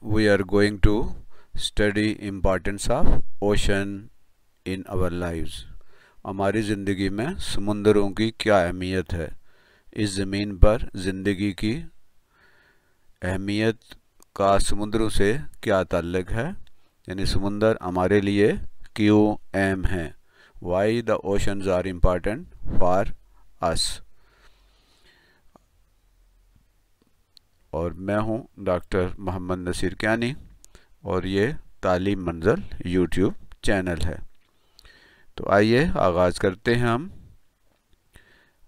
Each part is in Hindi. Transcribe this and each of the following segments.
we are going to study importance of ocean in our lives. हमारी ज़िंदगी में समुंदरों की क्या अहमियत है। इस ज़मीन पर ज़िंदगी की अहमियत का समुद्रों से क्या ताल्लुक़ है, यानी समुंदर हमारे लिए क्यों अहम हैं। Why the oceans are important for us। और मैं हूं डॉक्टर मोहम्मद नसीर कियानी और ये तालीम मंज़िल यूट्यूब चैनल है। तो आइए आगाज़ करते हैं हम।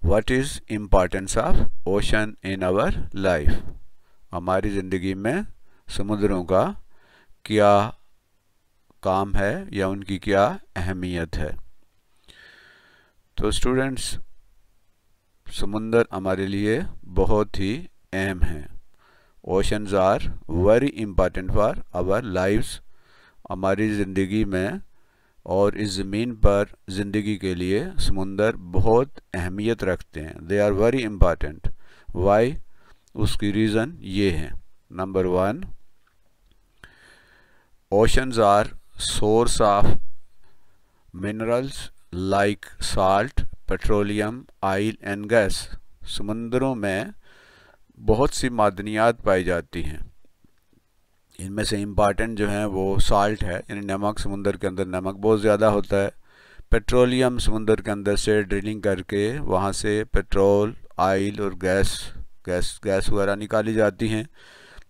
What is importance of ocean in our life. हमारी ज़िंदगी में समुद्रों का क्या काम है या उनकी क्या अहमियत है। तो स्टूडेंट्स, समुंदर हमारे लिए बहुत ही अहम हैं। Oceans are very important for our lives. हमारी ज़िंदगी में और इस ज़मीन पर ज़िंदगी के लिए समुंदर बहुत अहमियत रखते हैं। They are very important. Why, उसकी रीज़न ये है। Number 1, oceans are source of minerals like salt, petroleum, oil and gas. समुंदरों में बहुत सी मादनियात पाई जाती हैं। इनमें से इम्पॉर्टेंट जो हैं वो साल्ट है, यानी नमक। समुंदर के अंदर नमक बहुत ज़्यादा होता है। पेट्रोलियम, समुंदर के अंदर से ड्रिलिंग करके वहाँ से पेट्रोल, ऑयल और गैस वगैरह निकाली जाती हैं,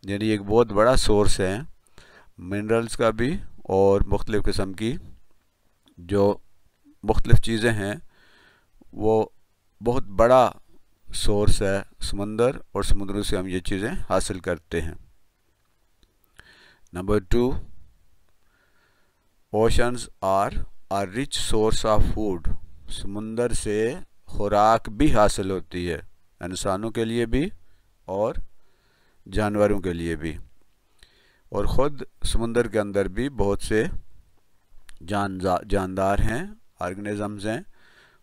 यानी एक बहुत बड़ा सोर्स है मिनरल्स का भी। और मुख्तलिफ़ किस्म की जो मुख्तलिफ़ चीज़ें हैं वो बहुत बड़ा सोर्स है समंदर, और समुद्रों से हम ये चीज़ें हासिल करते हैं। Number 2, oceans are rich source of food. समुंदर से खुराक भी हासिल होती है, इंसानों के लिए भी और जानवरों के लिए भी। और ख़ुद समुंदर के अंदर भी बहुत से जानदार हैं, ऑर्गेनिज़म्स हैं,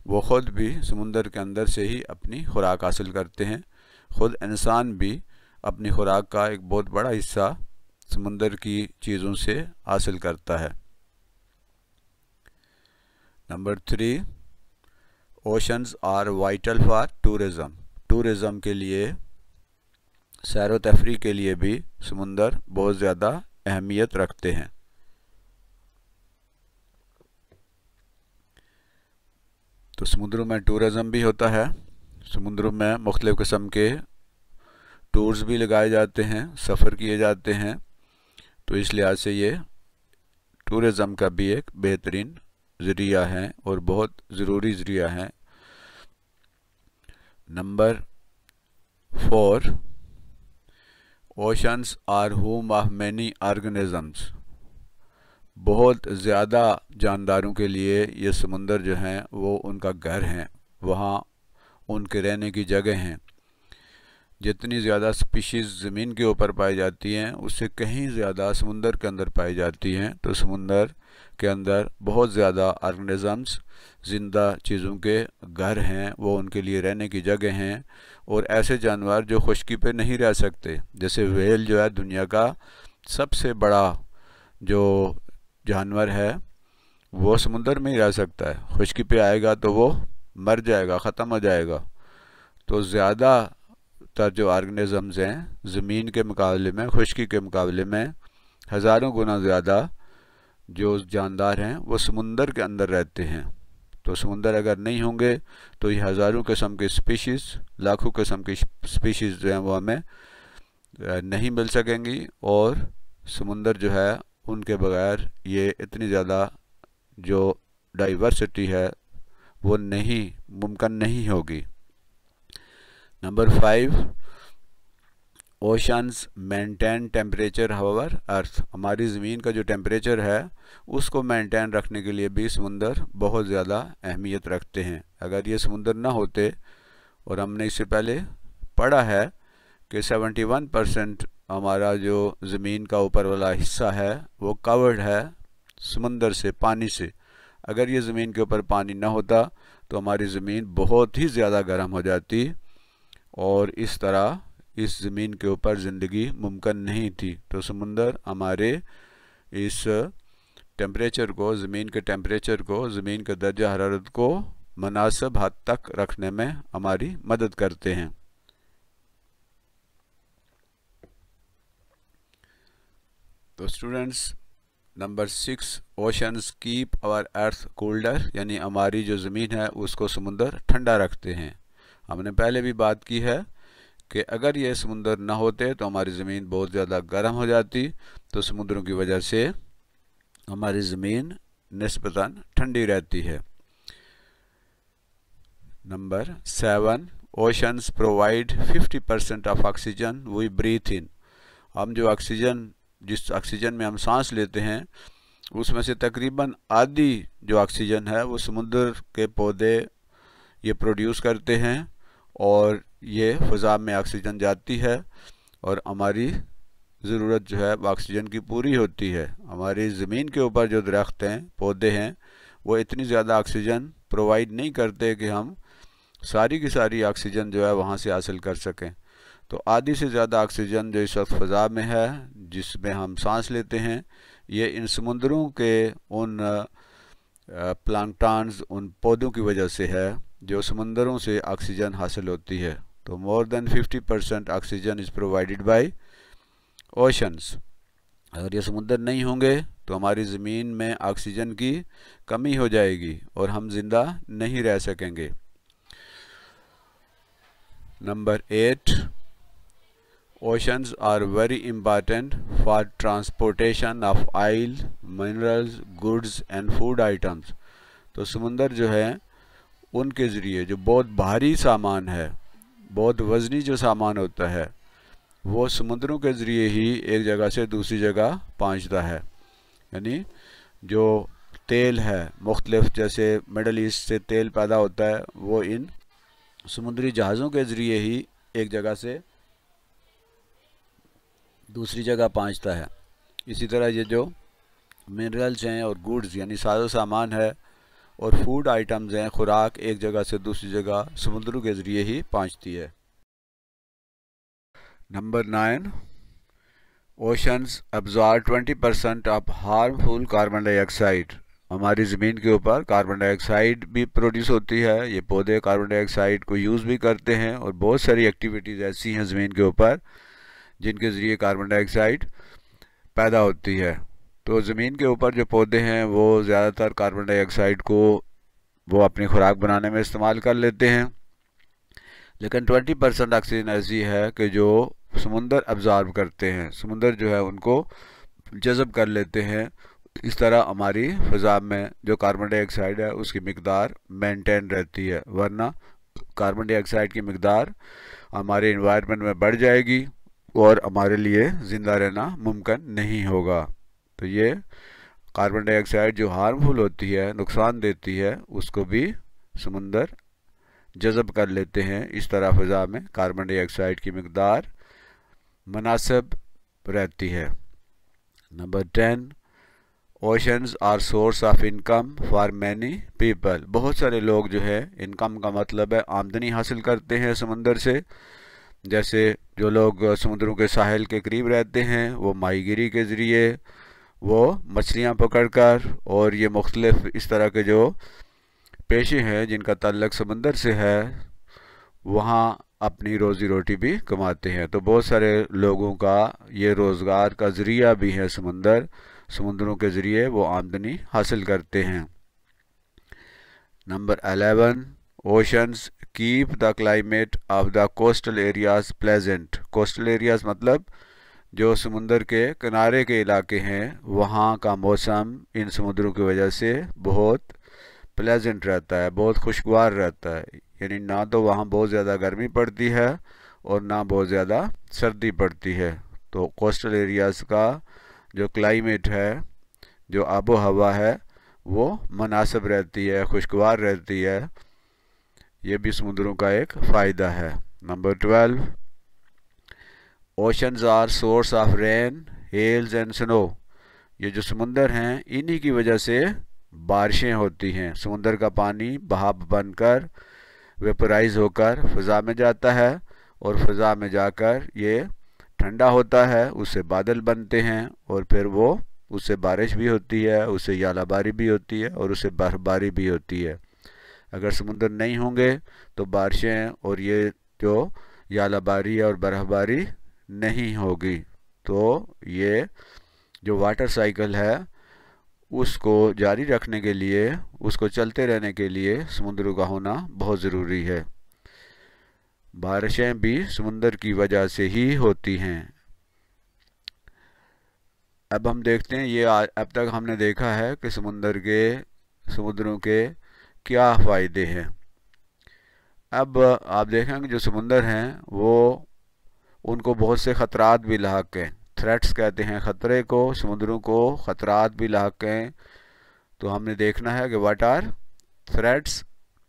वो ख़ुद भी समुंदर के अंदर से ही अपनी खुराक हासिल करते हैं। ख़ुद इंसान भी अपनी खुराक का एक बहुत बड़ा हिस्सा समुंदर की चीज़ों से हासिल करता है। Number 3, oceans are vital for tourism. Tourism के लिए, सैर व तफरीह के लिए भी समुंदर बहुत ज़्यादा अहमियत रखते हैं। तो समुद्रों में टूरिज़म भी होता है। समुद्रों में मुख्तलिफ़ किस्म के टूर्स भी लगाए जाते हैं, सफ़र किए जाते हैं। तो इस लिहाज से ये टूरिज़म का भी एक बेहतरीन ज़रिया है और बहुत ज़रूरी ज़रिया है। Number 4, oceans are home of many organisms. बहुत ज़्यादा जानदारों के लिए ये समुंदर जो हैं वो उनका घर हैं, वहाँ उनके रहने की जगह हैं। जितनी ज़्यादा स्पीशीज़ ज़मीन के ऊपर पाई जाती हैं उससे कहीं ज़्यादा समुंदर के अंदर पाई जाती हैं। तो समुंदर के अंदर बहुत ज़्यादा ऑर्गेनिज़म्स, ज़िंदा चीज़ों के घर हैं, वो उनके लिए रहने की जगह हैं। और ऐसे जानवर जो खुश्की पे नहीं रह सकते, जैसे व्हेल जो है दुनिया का सबसे बड़ा जो जानवर है, वो समुंदर में ही रह सकता है। खुश्की पे आएगा तो वो मर जाएगा, ख़त्म हो जाएगा। तो ज़्यादातर जो ऑर्गेनिज़म्स हैं ज़मीन के मुकाबले में, खुश्की के मुकाबले में हज़ारों गुना ज़्यादा जो जानदार हैं वो समुंदर के अंदर रहते हैं। तो समुंदर अगर नहीं होंगे तो ये हज़ारों किस्म की स्पीशीज़, लाखों किस्म की स्पीशीज़ जो हैं वो हमें नहीं मिल सकेंगी। और समुंदर जो है उनके बगैर ये इतनी ज़्यादा जो डाइवर्सिटी है वो मुमकिन नहीं होगी। नंबर 5, ओशंस मेंटेन टेम्परेचर हावर अर्थ। हमारी ज़मीन का जो टेम्परेचर है उसको मेंटेन रखने के लिए भी समुंदर बहुत ज़्यादा अहमियत रखते हैं। अगर ये समुंदर ना होते, और हमने इससे पहले पढ़ा है कि 71% हमारा जो ज़मीन का ऊपर वाला हिस्सा है वो कवर्ड है समुंदर से, पानी से। अगर ये ज़मीन के ऊपर पानी ना होता तो हमारी ज़मीन बहुत ही ज़्यादा गर्म हो जाती और इस तरह इस ज़मीन के ऊपर ज़िंदगी मुमकिन नहीं थी। तो समुंदर हमारे इस टेम्परेचर को, ज़मीन के टेम्परेचर को, ज़मीन के दर्जा हरारत को मुनासिब हद तक रखने में हमारी मदद करते हैं। तो students, number 6, oceans keep our earth cooler, यानी हमारी जो ज़मीन है उसको समुंदर ठंडा रखते हैं। हमने पहले भी बात की है कि अगर ये समुंदर ना होते तो हमारी ज़मीन बहुत ज़्यादा गर्म हो जाती, तो समुद्रों की वजह से हमारी ज़मीन निस्बतन ठंडी रहती है। Number 7, oceans provide 50% of oxygen we breathe in. हम जो ऑक्सीजन, जिस ऑक्सीजन में हम सांस लेते हैं, उसमें से तकरीबन आधी जो ऑक्सीजन है वो समुद्र के पौधे ये प्रोड्यूस करते हैं और ये फ़ज़ा में ऑक्सीजन जाती है और हमारी ज़रूरत जो है वो ऑक्सीजन की पूरी होती है। हमारी ज़मीन के ऊपर जो दरख्त हैं, पौधे हैं, वो इतनी ज़्यादा ऑक्सीजन प्रोवाइड नहीं करते कि हम सारी की सारी ऑक्सीजन जो है वहाँ से हासिल कर सकें। तो आधी से ज़्यादा ऑक्सीजन जो इस वक्त फ़ज़ा में है, जिसमें हम सांस लेते हैं, ये इन समुद्रों के उन प्लांक्टन्स, उन पौधों की वजह से है जो समुंदरों से ऑक्सीजन हासिल होती है। तो more than 50% oxygen is provided by oceans. अगर ये समुंदर नहीं होंगे तो हमारी ज़मीन में ऑक्सीजन की कमी हो जाएगी और हम ज़िंदा नहीं रह सकेंगे। Number 8, oceans are very important for transportation of oil, minerals, goods and food items. तो समुंदर जो है उनके ज़रिए जो बहुत भारी सामान है, बहुत वज़नी जो सामान होता है, वो समुद्रों के ज़रिए ही एक जगह से दूसरी जगह पहुंचता है। यानी जो तेल है मुख्तलिफ, जैसे मिडल ईस्ट से तेल पैदा होता है, वो इन समुद्री जहाज़ों के ज़रिए ही एक जगह से दूसरी जगह पहुंचता है। इसी तरह ये जो मिनरल्स हैं और गुड्स यानी साजो सामान है और फूड आइटम्स हैं, खुराक, एक जगह से दूसरी जगह समुद्रों के ज़रिए ही पहुंचती है। Number 9, oceans absorb 20% of harmful carbon dioxide. हमारी ज़मीन के ऊपर कार्बन डाइऑक्साइड भी प्रोड्यूस होती है। ये पौधे कार्बन डाइऑक्साइड को यूज़ भी करते हैं और बहुत सारी एक्टिविटीज़ ऐसी हैं ज़मीन के ऊपर जिनके ज़रिए कार्बन डाइऑक्साइड पैदा होती है। तो ज़मीन के ऊपर जो पौधे हैं वो ज़्यादातर कार्बन डाइऑक्साइड को वो अपनी खुराक बनाने में इस्तेमाल कर लेते हैं, लेकिन 20% ऑक्सीजन ऐसी है कि जो समुंदर अब्जॉर्ब करते हैं, समुंदर जो है उनको जज़ब कर लेते हैं। इस तरह हमारी फ़ज़ा में जो कार्बन डाइऑक्साइड है उसकी मिक़दार मेंटेन रहती है, वरना कार्बन डाइऑक्साइड की मिक़दार हमारे इन्वायरमेंट में बढ़ जाएगी और हमारे लिए ज़िंदा रहना मुमकिन नहीं होगा। तो ये कार्बन डाइऑक्साइड जो हार्मफुल होती है, नुकसान देती है, उसको भी समुंदर जज़ब कर लेते हैं। इस तरह फ़ज़ा में कार्बन डाइऑक्साइड की मिक़दार मुनासिब रहती है। Number 10, oceans are source of income for many people. बहुत सारे लोग जो है, इनकम का मतलब है आमदनी हासिल करते हैं समंदर से। जैसे जो लोग समुद्रों के साहिल के करीब रहते हैं वो माहीगिरी के ज़रिए वो मछलियाँ पकड़कर और ये मुख्तलिफ इस तरह के जो पेशे हैं जिनका ताल्लुक़ समंदर से है, वहाँ अपनी रोज़ी रोटी भी कमाते हैं। तो बहुत सारे लोगों का ये रोज़गार का ज़रिया भी है समंदर, समुद्रों के ज़रिए वो आमदनी हासिल करते हैं। Number 11, oceans keep the climate of the coastal areas pleasant. Coastal areas मतलब जो समुंदर के किनारे के इलाके हैं, वहाँ का मौसम इन समुद्रों की वजह से बहुत प्लेजेंट रहता है, बहुत खुशगवार रहता है। यानी ना तो वहाँ बहुत ज़्यादा गर्मी पड़ती है और ना बहुत ज़्यादा सर्दी पड़ती है। तो कोस्टल एरियाज़ का जो क्लाइमेट है, जो आबो हवा है, वो मुनासिब रहती है, खुशगवार रहती है। ये भी समुद्रों का एक फ़ायदा है। Number 12, oceans are source of rain, hails and snow. ये जो समुंदर हैं इन्हीं की वजह से बारिशें होती हैं। समुंदर का पानी भाप बनकर वेपराइज होकर फ़ज़ा में जाता है और फ़ज़ा में जाकर ये ठंडा होता है, उससे बादल बनते हैं और फिर वो उससे बारिश भी होती है, उससे यालाबारी भी होती है और उससे बर्फ़बारी भी होती है। अगर समुंदर नहीं होंगे तो बारिशें और ये जो यालाबारी और बर्फ़बारी नहीं होगी। तो ये जो वाटर साइकिल है उसको जारी रखने के लिए, उसको चलते रहने के लिए समुद्रों का होना बहुत ज़रूरी है। बारिशें भी समुंदर की वजह से ही होती हैं। अब हम देखते हैं ये अब तक हमने देखा है कि समुद्रों के क्या फ़ायदे हैं। अब आप देखेंगे जो समुंदर हैं वो उनको बहुत से ख़तरात भी लाहक हैं। थ्रेट्स कहते हैं ख़तरे को, समुद्रों को ख़तरात भी लाहक हैं। तो हमने देखना है कि what are threats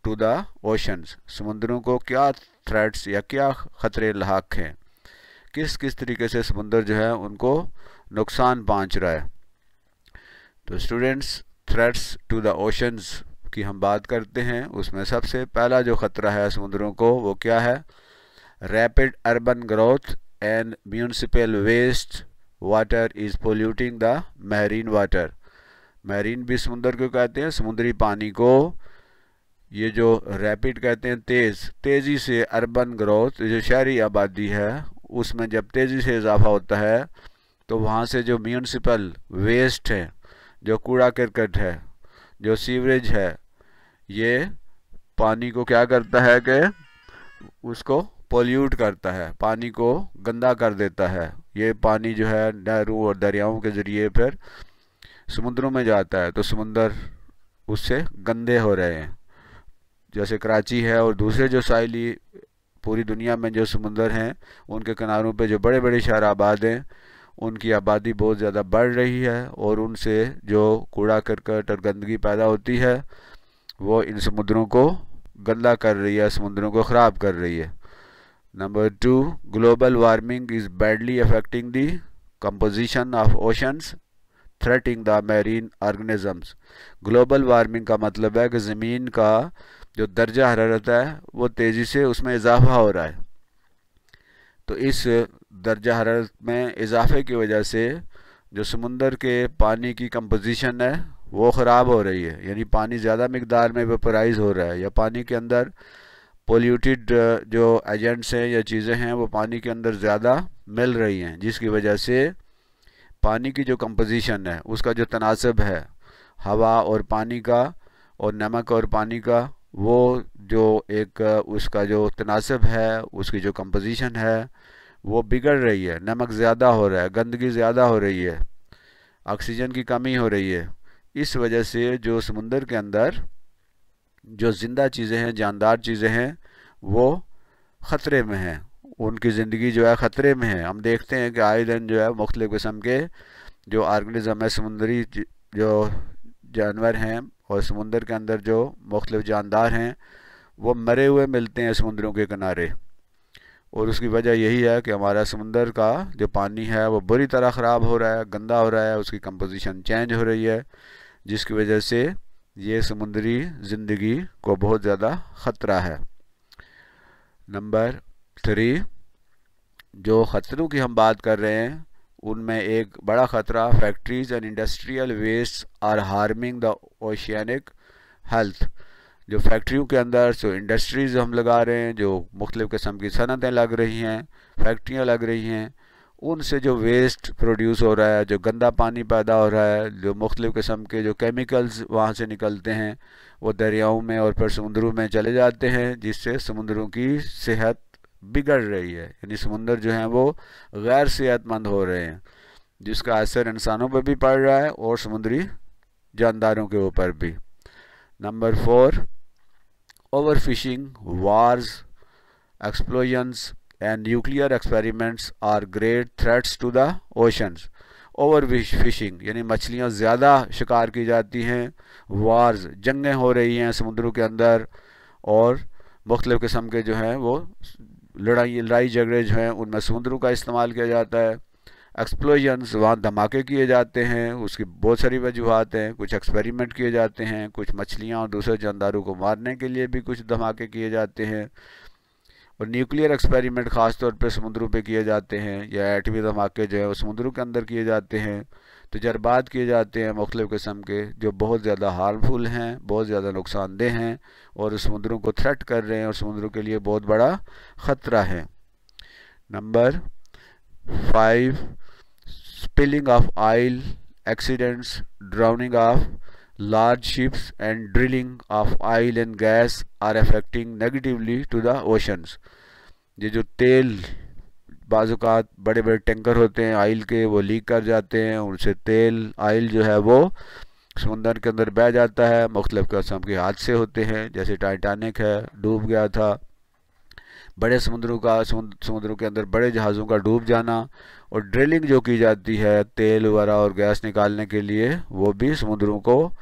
to the oceans, समुद्रों को क्या थ्रेट्स या क्या ख़तरे लाहक हैं, किस किस तरीके से समुंदर जो है उनको नुकसान पहुंच रहा है। तो students, threats to the oceans की हम बात करते हैं। उसमें सबसे पहला जो ख़तरा है समुद्रों को वो क्या है? Rapid urban growth and municipal waste water is polluting the marine water. Marine भी समुद्र को कहते हैं, समुद्री पानी को। ये जो रैपिड कहते हैं तेज़ी से अर्बन ग्रोथ, जो शहरी आबादी है उसमें जब तेज़ी से इजाफा होता है तो वहाँ से जो म्यूनिसिपल वेस्ट है, जो कूड़ा करकट है, जो सीवरेज है, ये पानी को क्या करता है कि उसको पोल्यूट करता है, पानी को गंदा कर देता है। ये पानी जो है नहरों और दरियाओं के ज़रिए फिर समुद्रों में जाता है, तो समुंदर उससे गंदे हो रहे हैं। जैसे कराची है और दूसरे जो साहिली पूरी दुनिया में जो समुंदर हैं उनके किनारों पे जो बड़े बड़े शहर आबाद हैं उनकी आबादी बहुत ज़्यादा बढ़ रही है और उनसे जो कूड़ा करकट और गंदगी पैदा होती है वो इन समुद्रों को गंदा कर रही है, समुद्रों को ख़राब कर रही है। Number 2, global warming is badly affecting the composition of oceans threatening the marine organisms. Global warming का मतलब है कि ज़मीन का जो दर्जा हरारत है वो तेज़ी से उसमें इजाफा हो रहा है। तो इस दर्जा हरारत में इजाफे की वजह से जो समुंदर के पानी की कंपोजिशन है वो ख़राब हो रही है, यानी पानी ज़्यादा मिकदार में वेपराइज हो रहा है, या पानी के अंदर पोल्यूटेड जो एजेंट्स हैं या चीज़ें हैं वो पानी के अंदर ज़्यादा मिल रही हैं, जिसकी वजह से पानी की जो कंपोजिशन है उसका जो तनासब है हवा और पानी का और नमक और पानी का, वो जो एक उसका जो तनासब है, उसकी जो कंपोजिशन है वो बिगड़ रही है। नमक ज़्यादा हो रहा है, गंदगी ज़्यादा हो रही है, ऑक्सीजन की कमी हो रही है। इस वजह से जो समुंदर के अंदर जो ज़िंदा चीज़ें हैं, जानदार चीज़ें हैं, वो ख़तरे में हैं, उनकी ज़िंदगी जो है ख़तरे में है। हम देखते हैं कि आए दिन जो है मुख्तलिफ़ किस्म के जो ऑर्गेनिज़म है, समुंदरी जो जानवर हैं और समुंदर के अंदर जो मुख्तलिफ़ जानदार हैं वो मरे हुए मिलते हैं समुंदरों के किनारे। और उसकी वजह यही है कि हमारा समुंदर का जो पानी है वो बुरी तरह ख़राब हो रहा है, गंदा हो रहा है, उसकी कंपोजिशन चेंज हो रही है, जिसकी वजह से ये समुंदरी ज़िंदगी को बहुत ज़्यादा ख़तरा है। नंबर 3, जो ख़तरों की हम बात कर रहे हैं उनमें एक बड़ा ख़तरा factories and industrial waste are harming the oceanic health. जो फैक्ट्रियों के अंदर जो इंडस्ट्रीज़ हम लगा रहे हैं, जो मुख्तलिफ़ किस्म की सनतें लग रही हैं, फैक्ट्रियाँ लग रही हैं, उनसे जो वेस्ट प्रोड्यूस हो रहा है, जो गंदा पानी पैदा हो रहा है, जो मुख्तलिफ़ किस्म के जो केमिकल्स वहाँ से निकलते हैं वो दरियाओं में और फिर समुद्रों में चले जाते हैं, जिससे समुद्रों की सेहत बिगड़ रही है, यानी समुंदर जो हैं वो गैर सेहतमंद हो रहे हैं, जिसका असर इंसानों पर भी पड़ रहा है और समुद्री जानदारों के ऊपर भी। Number 4, over fishing, wars, explosions and nuclear experiments are great threats to the oceans. Over fishing यानी मछलियाँ ज़्यादा शिकार की जाती हैं, वार्स जंगें हो रही हैं समुद्रों के अंदर, और मुख्तलिफ़ किस्म के जो हैं वो लड़ाई झगड़े जो हैं उनमें समुद्रों का इस्तेमाल किया जाता है। एक्सप्लोजन्स, वहाँ धमाके किए जाते हैं, उसकी बहुत सारी वजूहात हैं, कुछ एक्सपेरिमेंट किए जाते हैं, कुछ मछलियाँ और दूसरे जानदारों को मारने के लिए भी कुछ धमाके किए जाते हैं, और न्यूक्लियर एक्सपेरिमेंट ख़ास तौर पे समुद्रों पे किए जाते हैं, या एटमी धमाके जो है वो समुद्रों के अंदर किए जाते हैं। तजर्बात किए जाते हैं मुख्तलिफ़ किस्म के, जो बहुत ज़्यादा हार्मफुल हैं, बहुत ज़्यादा नुकसानदेह हैं और समुद्रों को थ्रेट कर रहे हैं और समुद्रों के लिए बहुत बड़ा ख़तरा है। Number 5, spilling of oil, accidents, drowning of large ships and drilling of oil and gas are affecting negatively to the oceans। ये जो तेल बाज़ात बड़े बड़े टैंकर होते हैं ऑयल के, वो लीक कर जाते हैं, उनसे तेल ऑयल जो है वो समुंदर के अंदर बह जाता है। मुख्तलिफ़ किस्म के हादसे होते हैं, जैसे टाइटैनिक है, डूब गया था। बड़े समुद्रों के अंदर बड़े जहाज़ों का डूब जाना, और ड्रिलिंग जो की जाती है तेल वगैरह और गैस निकालने के लिए, वो भी समुद्रों को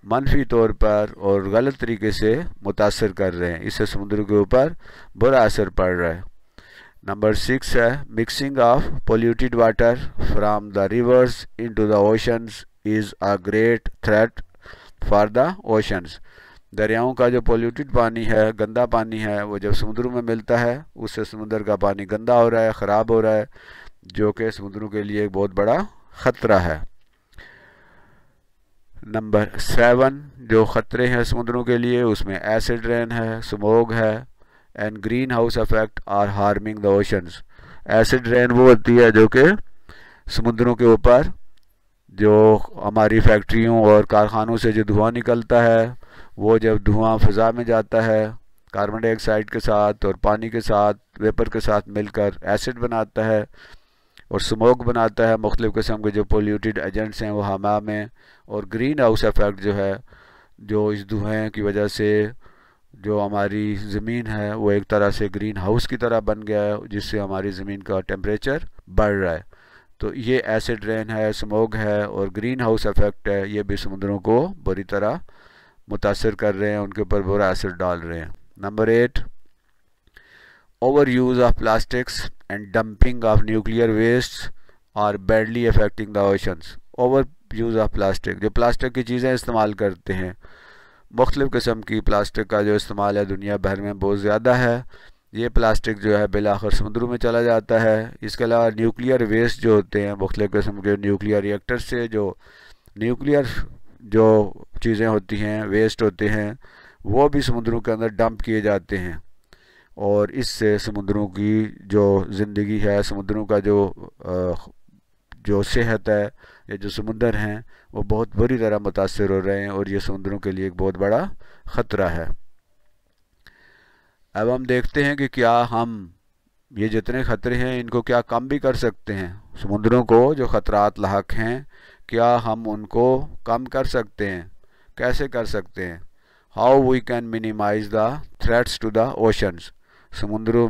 मनफी तौर पर और गलत तरीके से मुतासर कर रहे हैं। इससे समुद्रों के ऊपर बुरा असर पड़ रहा है। नंबर 6 है mixing of polluted water from the rivers into the oceans is a great threat for the oceans. दरियाओं का जो पोल्यूटेड पानी है, गंदा पानी है, वो जब समुद्रों में मिलता है, उससे समुद्र का पानी गंदा हो रहा है, ख़राब हो रहा है, जो कि समुद्रों के लिए एक बहुत बड़ा ख़तरा है। नंबर 7 जो ख़तरे हैं समुद्रों के लिए, उसमें एसिड रेन है, स्मोग है, and green house effect are harming the oceans. Acid rain वो होती है जो कि समुद्रों के ऊपर जो हमारी फैक्ट्रियों और कारखानों से जो धुआं निकलता है, वो जब धुआं फ़िज़ा में जाता है कार्बन डाइऑक्साइड के साथ और पानी के साथ, वेपर के साथ मिलकर एसिड बनाता है और स्मोक बनाता है। मुख्तलिफ़ किस्म के जो पोल्यूटेड एजेंट्स हैं वो हवा में, और ग्रीन हाउस इफेक्ट जो है, जो इस धुएँ की वजह से जो हमारी ज़मीन है वो एक तरह से ग्रीन हाउस की तरह बन गया है, जिससे हमारी ज़मीन का टेम्परेचर बढ़ रहा है। तो ये एसिड रेन है, स्मोक है और ग्रीन हाउस इफेक्ट है, ये भी समुद्रों को बुरी तरह मुतासर कर रहे हैं, उनके ऊपर बुरा असर डाल रहे हैं। Number 8 over use of plastics and dumping of nuclear waste are badly affecting the oceans. Over use of plastic, जो प्लास्टिक की चीज़ें इस्तेमाल करते हैं, मुख्तलिफ़ किस्म की प्लास्टिक का जो इस्तेमाल है दुनिया भर में बहुत ज़्यादा है। ये प्लास्टिक जो है बिलाखिर समुद्रों में चला जाता है। इसके अलावा न्यूक्लियर वेस्ट जो होते हैं, मुख्तलिफ़ किस्म के न्यूक्लियर रिएक्टर से जो न्यूक्लियर जो चीज़ें होती हैं, वेस्ट होते हैं, वो भी समुद्रों के अंदर डंप किए जाते हैं, और इससे समुद्रों की जो ज़िंदगी है, समुद्रों का जो सेहत है, या जो समुद्र हैं, वो बहुत बुरी तरह मुतासर हो रहे हैं, और ये समुद्रों के लिए एक बहुत बड़ा ख़तरा है। अब हम देखते हैं कि क्या हम ये जितने ख़तरे हैं इनको क्या कम भी कर सकते हैं। समुद्रों को जो ख़तरात लाहक हैं, क्या हम उनको कम कर सकते हैं? कैसे कर सकते हैं? How we can minimize the threats to the oceans. समुद्रों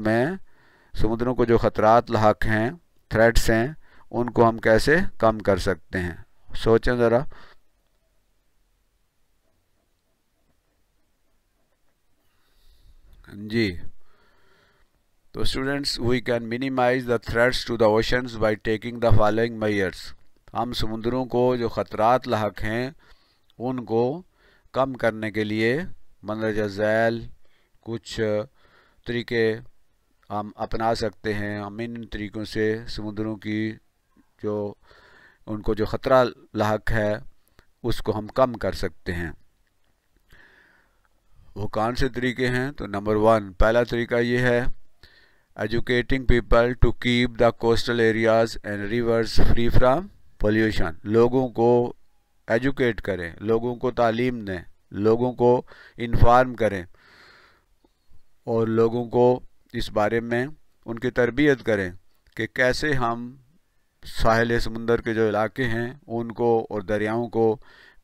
को जो ख़तरात लाहक हैं, थ्रेट्स हैं, उनको हम कैसे कम कर सकते हैं? सोचें ज़रा। जी, तो students, we can minimize the threats to the oceans by taking the following measures. हम समुद्रों को जो ख़तरात लाहक हैं उनको कम करने के लिए मंदरजा झैल कुछ तरीके हम अपना सकते हैं। हम इन तरीक़ों से समुद्रों की जो उनको जो ख़तरा लाहक है उसको हम कम कर सकते हैं। वो कौन से तरीके हैं? तो नंबर 1, पहला तरीका ये है educating people to keep the coastal areas and rivers free from pollution. लोगों को एजुकेट करें, लोगों को तालीम दें, लोगों को इन्फॉर्म करें और लोगों को इस बारे में उनकी तरबियत करें कि कैसे हम साहिल समुंदर के जो इलाके हैं उनको और दरियाओं को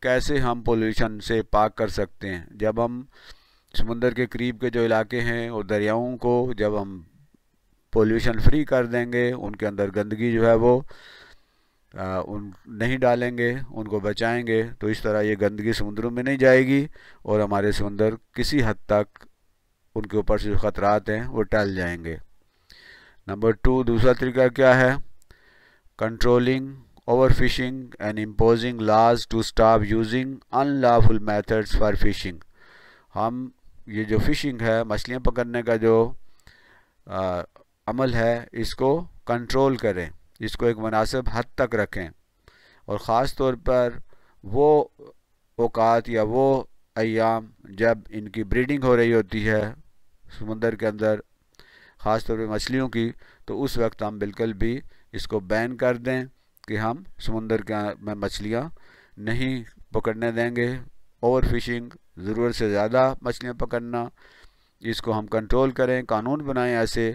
कैसे हम पोल्यूशन से पाक कर सकते हैं। जब हम समुंदर के करीब के जो इलाके हैं और दरियाओं को जब हम पोल्यूशन फ्री कर देंगे, उनके अंदर गंदगी जो है वो नहीं डालेंगे, उनको बचाएंगे, तो इस तरह ये गंदगी समुद्रों में नहीं जाएगी और हमारे समुंदर किसी हद तक उनके ऊपर से जो ख़तरात हैं वो टल जाएंगे। नंबर 2, दूसरा तरीका क्या है? Controlling over fishing and imposing laws to stop using unlawful methods for fishing. हम ये जो फ़िशिंग है, मछलियाँ पकड़ने का जो अमल है इसको कंट्रोल करें, इसको एक मुनासिब हद तक रखें, और ख़ास तौर पर वो औकात या वो अय्याम जब इनकी ब्रीडिंग हो रही होती है समुंदर के अंदर, ख़ास तौर पर मछलियों की, तो उस वक्त हम बिल्कुल भी इसको बैन कर दें कि हम समुंदर में मछलियाँ नहीं पकड़ने देंगे। ओवर फिशिंग, ज़रूरत से ज़्यादा मछलियाँ पकड़ना, इसको हम कंट्रोल करें, कानून बनाएं ऐसे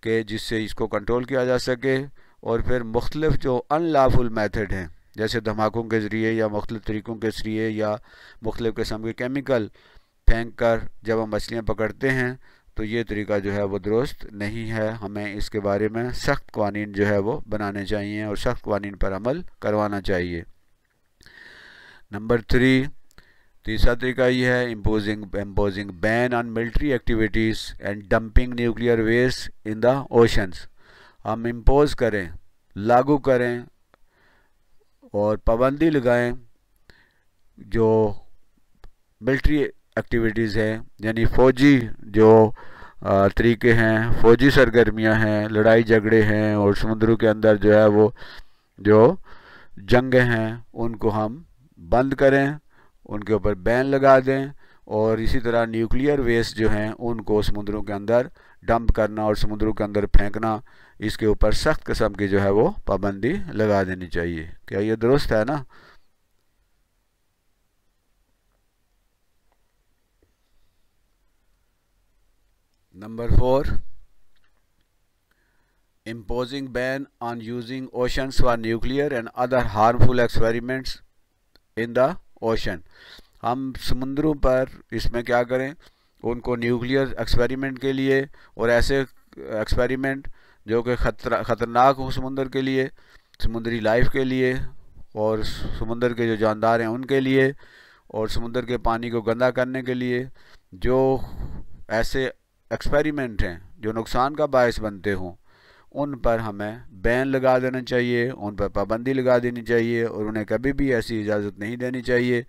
कि जिससे इसको कंट्रोल किया जा सके। और फिर मुख्तलिफ जो अनलॉफुल मेथड हैं, जैसे धमाकों के ज़रिए या मुख्तलिफ तरीक़ों के ज़रिए या मुख्तलिफ किस्म के केमिकल फेंक कर जब हम मछलियाँ पकड़ते हैं, तो ये तरीका जो है वो दुरुस्त नहीं है। हमें इसके बारे में सख्त क़वानीन जो है वो बनाने चाहिए और सख्त क़वानीन पर अमल करवाना चाहिए। नंबर 3, तीसरा तरीका ये है imposing ban on military activities and dumping nuclear waste in the oceans. हम इम्पोज करें, लागू करें और पाबंदी लगाएं जो मिलिट्री एक्टिविटीज़ हैं, यानी फ़ौजी जो तरीके हैं, फ़ौजी सरगर्मियां हैं, लड़ाई झगड़े हैं और समुद्रों के अंदर जो है वो जो जंगें हैं उनको हम बंद करें, उनके ऊपर बैन लगा दें। और इसी तरह न्यूक्लियर वेस्ट जो हैं उनको समुद्रों के अंदर डंप करना और समुद्रों के अंदर फेंकना, इसके ऊपर सख्त किस्म की जो है वो पाबंदी लगा देनी चाहिए। क्या ये दुरुस्त है ना? Number 4, imposing ban on using oceans for nuclear and other harmful experiments in the ocean। हम समुद्रों पर इसमें क्या करें, उनको न्यूक्लियर एक्सपेरिमेंट के लिए और ऐसे एक्सपेरिमेंट जो कि ख़तरनाक हो समुद्र के लिए, समुद्री लाइफ के लिए और समुद्र के जो जानदार हैं उनके लिए, और समुद्र के पानी को गंदा करने के लिए, जो ऐसे एक्सपेरिमेंट हैं जो नुकसान का बायस बनते हों, उन पर हमें बैन लगा देना चाहिए, उन पर पाबंदी लगा देनी चाहिए और उन्हें कभी भी ऐसी इजाज़त नहीं देनी चाहिए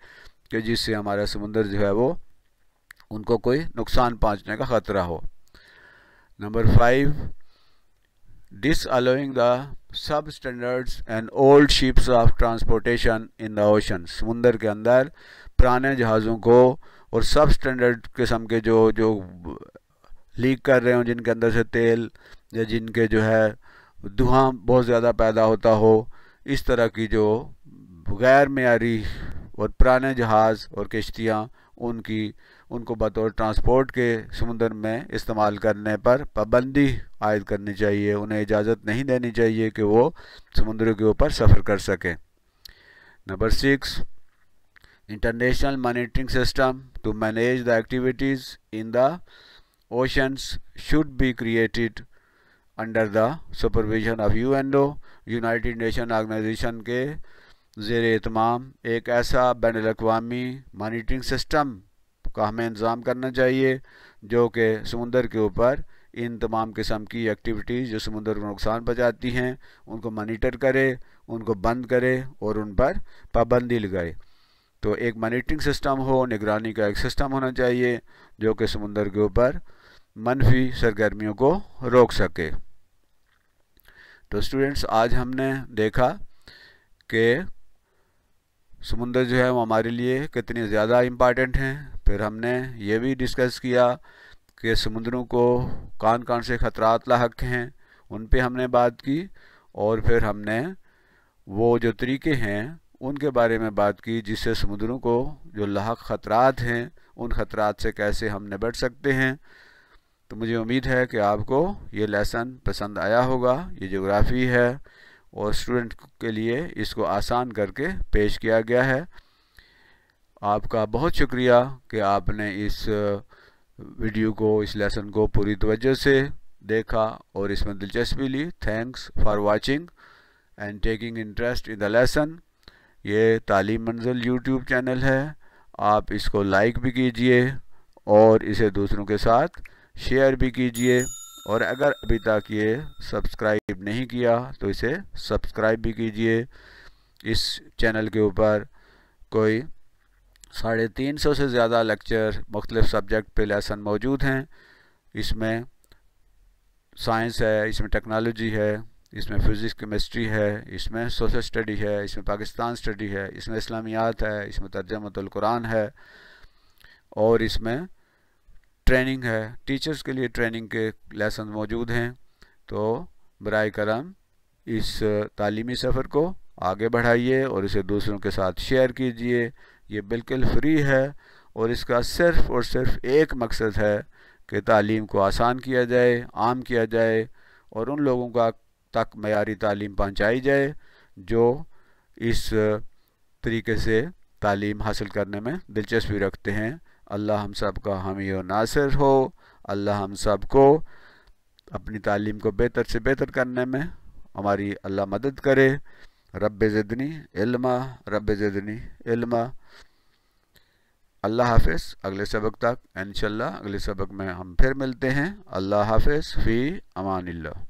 कि जिससे हमारा समुद्र जो है वो उनको कोई नुकसान पहुंचने का ख़तरा हो। Number 5, disallowing the substandards and old ships of transportation in the ocean। समुद्र के अंदर पुराने जहाज़ों को और सब स्टैंडर्ड किस्म के जो लीक कर रहे हो, जिनके अंदर से तेल या जिनके जो है धुआं बहुत ज़्यादा पैदा होता हो, इस तरह की जो गैर मेयारी और पुराने जहाज़ और किश्तियाँ उनको बतौर ट्रांसपोर्ट के समुद्र में इस्तेमाल करने पर पाबंदी आयद करनी चाहिए। उन्हें इजाज़त नहीं देनी चाहिए कि वो समुद्र के ऊपर सफ़र कर सकें। Number 6, international monitoring system to manage the activities in the oceans should be created under the supervision of UNO. United Nation Organization के ज़ेर एहतमाम एक ऐसा बैनुल अक़वामी मॉनिटरिंग सिस्टम का हमें इंतज़ाम करना चाहिए जो कि समुद्र के ऊपर इन तमाम किस्म की एक्टिविटीज़ जो समुद्र को नुकसान पहुँचाती हैं उनको मॉनिटर करे, उनको बंद करे और उन पर पाबंदी लगाए। तो एक मॉनिटरिंग सिस्टम हो, निगरानी का एक सिस्टम होना चाहिए जो कि समुद्र के ऊपर मनफी सरगर्मियों को रोक सके। तो स्टूडेंट्स, आज हमने देखा कि समुद्र जो है वो हमारे लिए कितनी ज़्यादा इम्पॉर्टेंट हैं। फिर हमने ये भी डिस्कस किया कि समुद्रों को कौन कौन से ख़तरात लाहक हैं, उन पे हमने बात की। और फिर हमने वो जो तरीके हैं उनके बारे में बात की जिससे समुद्रों को जो लाहक ख़तरात हैं उन ख़तरात से कैसे हम निपट सकते हैं। तो मुझे उम्मीद है कि आपको ये लेसन पसंद आया होगा। ये ज्योग्राफ़ी है और स्टूडेंट के लिए इसको आसान करके पेश किया गया है। आपका बहुत शुक्रिया कि आपने इस वीडियो को, इस लेसन को पूरी तवज्जो से देखा और इसमें दिलचस्पी ली। Thanks for watching and taking interest in the lesson. ये तालीम मंजिल यूट्यूब चैनल है, आप इसको लाइक भी कीजिए और इसे दूसरों के साथ शेयर भी कीजिए। और अगर अभी तक ये सब्सक्राइब नहीं किया तो इसे सब्सक्राइब भी कीजिए। इस चैनल के ऊपर कोई 350 से ज़्यादा लेक्चर मुख्तलिफ सब्जेक्ट पे लेसन मौजूद हैं। इसमें साइंस है, इसमें टेक्नोलॉजी है, इसमें फिज़िक्स केमिस्ट्री है, इसमें सोशल स्टडी है, इसमें पाकिस्तान स्टडी है, इसमें इस्लामियात है, इसमें तर्जमतुल कुरान है, और इसमें ट्रेनिंग है। टीचर्स के लिए ट्रेनिंग के लेसन मौजूद हैं। तो बराए करम इस तालीमी सफ़र को आगे बढ़ाइए और इसे दूसरों के साथ शेयर कीजिए। ये बिल्कुल फ्री है और इसका सिर्फ़ और सिर्फ एक मकसद है कि तालीम को आसान किया जाए, आम किया जाए और उन लोगों का तक मयारी तालीम पहुंचाई जाए जो इस तरीके से तालीम हासिल करने में दिलचस्पी रखते हैं। अल्लाह हम सब का हामी और नासिर हो। अल्लाह हम सब को अपनी तालीम को बेहतर से बेहतर करने में हमारी अल्लाह मदद करे। रब्बे ज़िदनी इल्मा, रब्बे ज़िदनी इल्मा। अल्लाह हाफ़िज़। अगले सबक तक इंशाअल्लाह अगले सबक में हम फिर मिलते हैं। अल्लाह हाफ़िज़ फ़ी अमानिल्लाह।